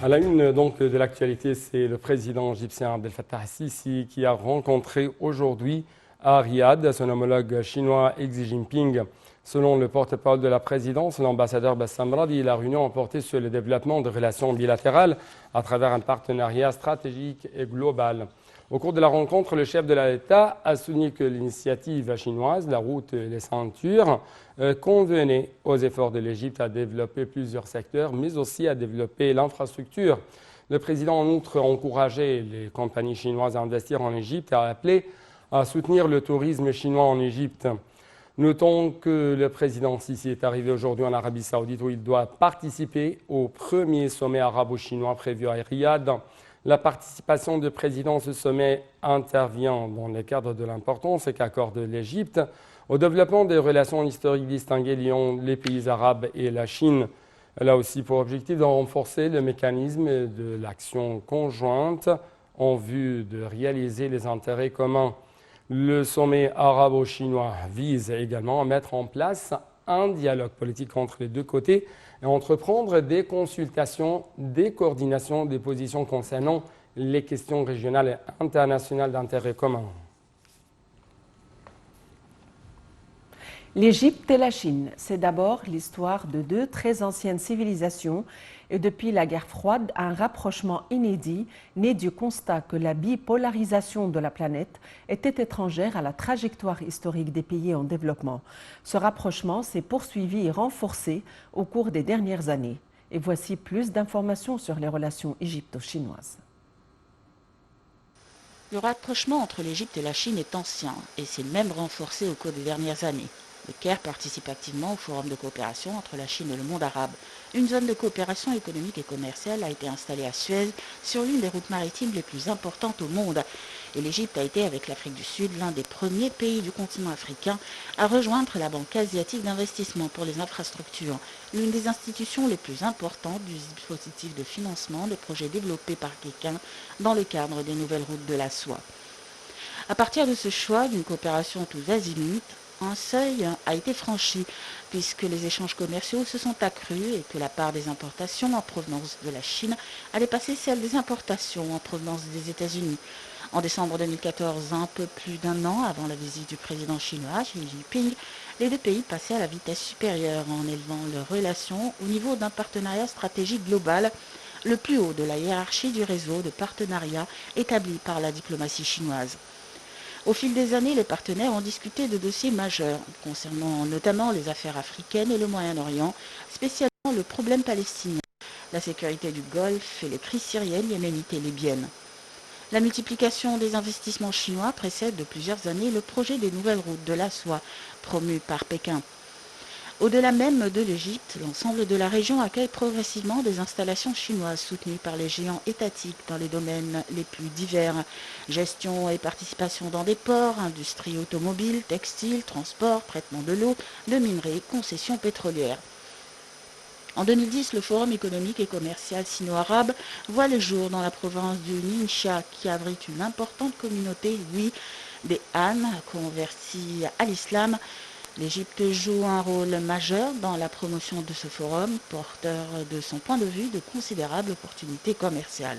À la une donc, de l'actualité, c'est le président égyptien Abdel Fattah al-Sisi qui a rencontré aujourd'hui à Riyad son homologue chinois Xi Jinping. Selon le porte-parole de la présidence, l'ambassadeur Bassam Radi, la réunion a porté sur le développement de relations bilatérales à travers un partenariat stratégique et global. Au cours de la rencontre, le chef de l'État a souligné que l'initiative chinoise, la route et les ceintures, convenait aux efforts de l'Égypte à développer plusieurs secteurs, mais aussi à développer l'infrastructure. Le président, en outre, a encouragé les compagnies chinoises à investir en Égypte et a appelé à soutenir le tourisme chinois en Égypte. Notons que le président Sisi est arrivé aujourd'hui en Arabie Saoudite où il doit participer au premier sommet arabo-chinois prévu à Riyad. La participation du président à ce sommet intervient dans le cadre de l'importance qu'accorde l'Égypte au développement des relations historiques distinguées liant les pays arabes et la Chine. Elle a aussi pour objectif de renforcer le mécanisme de l'action conjointe en vue de réaliser les intérêts communs. Le sommet arabo-chinois vise également à mettre en place un dialogue politique entre les deux côtés et entreprendre des consultations, des coordinations des positions concernant les questions régionales et internationales d'intérêt commun. L'Égypte et la Chine, c'est d'abord l'histoire de deux très anciennes civilisations et depuis la guerre froide, un rapprochement inédit né du constat que la bipolarisation de la planète était étrangère à la trajectoire historique des pays en développement. Ce rapprochement s'est poursuivi et renforcé au cours des dernières années. Et voici plus d'informations sur les relations égypto-chinoises. Le rapprochement entre l'Égypte et la Chine est ancien et s'est même renforcé au cours des dernières années. Le Caire participe activement au forum de coopération entre la Chine et le monde arabe. Une zone de coopération économique et commerciale a été installée à Suez sur l'une des routes maritimes les plus importantes au monde. Et l'Égypte a été, avec l'Afrique du Sud, l'un des premiers pays du continent africain à rejoindre la Banque asiatique d'investissement pour les infrastructures, l'une des institutions les plus importantes du dispositif de financement des projets développés par Pékin dans le cadre des nouvelles routes de la soie. À partir de ce choix d'une coopération tous azimuts, un seuil a été franchi puisque les échanges commerciaux se sont accrus et que la part des importations en provenance de la Chine a dépassé celle des importations en provenance des États-Unis. En décembre 2014, un peu plus d'un an avant la visite du président chinois Xi Jinping, les deux pays passaient à la vitesse supérieure en élevant leurs relations au niveau d'un partenariat stratégique global, le plus haut de la hiérarchie du réseau de partenariats établi par la diplomatie chinoise. Au fil des années, les partenaires ont discuté de dossiers majeurs, concernant notamment les affaires africaines et le Moyen-Orient, spécialement le problème palestinien, la sécurité du Golfe et les crises syriennes, yéménites et libyennes. La multiplication des investissements chinois précède de plusieurs années le projet des nouvelles routes de la soie, promu par Pékin. Au-delà même de l'Égypte, l'ensemble de la région accueille progressivement des installations chinoises soutenues par les géants étatiques dans les domaines les plus divers. Gestion et participation dans des ports, industrie automobile, textile, transport, traitement de l'eau, de minerais, concessions pétrolières. En 2010, le Forum économique et commercial sino-arabe voit le jour dans la province du Ningxia qui abrite une importante communauté, des Han, convertis à l'islam. L'Égypte joue un rôle majeur dans la promotion de ce forum, porteur de son point de vue de considérables opportunités commerciales.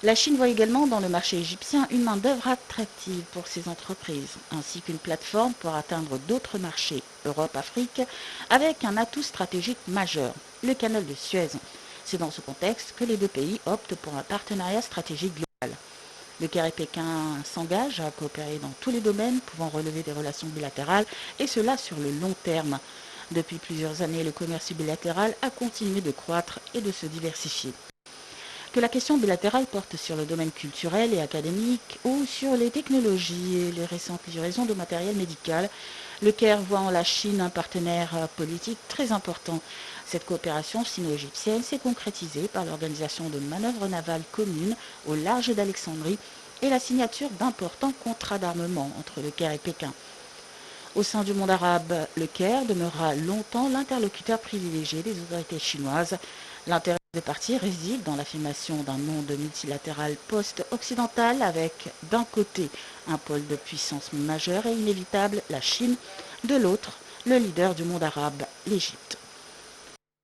La Chine voit également dans le marché égyptien une main-d'œuvre attractive pour ses entreprises, ainsi qu'une plateforme pour atteindre d'autres marchés, Europe-Afrique, avec un atout stratégique majeur, le canal de Suez. C'est dans ce contexte que les deux pays optent pour un partenariat stratégique global. Le Caire et Pékin s'engagent à coopérer dans tous les domaines pouvant relever des relations bilatérales, et cela sur le long terme. Depuis plusieurs années, le commerce bilatéral a continué de croître et de se diversifier. Que la question bilatérale porte sur le domaine culturel et académique ou sur les technologies et les récentes livraisons de matériel médical, le Caire voit en la Chine un partenaire politique très important. Cette coopération sino-égyptienne s'est concrétisée par l'organisation de manœuvres navales communes au large d'Alexandrie et la signature d'importants contrats d'armement entre le Caire et Pékin. Au sein du monde arabe, le Caire demeurera longtemps l'interlocuteur privilégié des autorités chinoises. L'intérêt des parties réside dans l'affirmation d'un monde multilatéral post-occidental avec, d'un côté, un pôle de puissance majeur et inévitable, la Chine, de l'autre, le leader du monde arabe, l'Égypte.